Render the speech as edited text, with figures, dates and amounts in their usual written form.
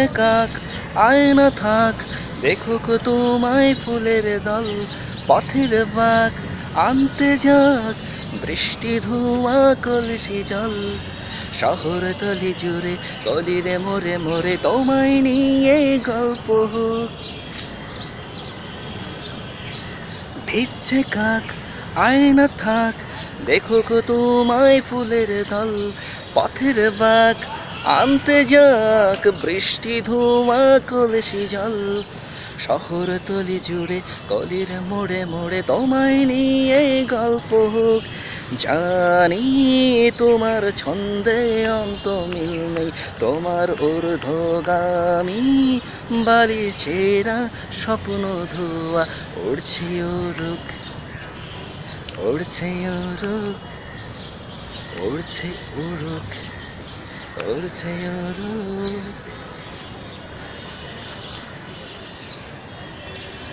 ভিজছে কাক আয়না থাক, দেখুক তোমায় ফুলের দল। পথের বাঁক আনতে যাক, বৃষ্টি ধোঁয়া কলসি জল। শহরতলি জুড়ে গলিরে মোড়ে মোড়ে তোমায় নিয়ে গল্প হোক। ভিজছে কাক আয়না থাক, দেখুক তোমায় ফুলের দল। পথের বাঁক আনতে যাক, বৃষ্টি ধোঁয়া কলসি জল। শহরতলি জুড়ে গলির মোড়ে মোড়ে তোমায় নিয়ে গল্প হোক। জানি তোমার ছন্দে অন্ত মিল নেই, তোমার ঊর্ধ্বগামী বালিশ ছেঁড়া স্বপ্ন ধোয়া। উড়ছে ওরুক, উড়ছে ওরুক, উড়ছে উড়ুক, উড়ছে ওরুক।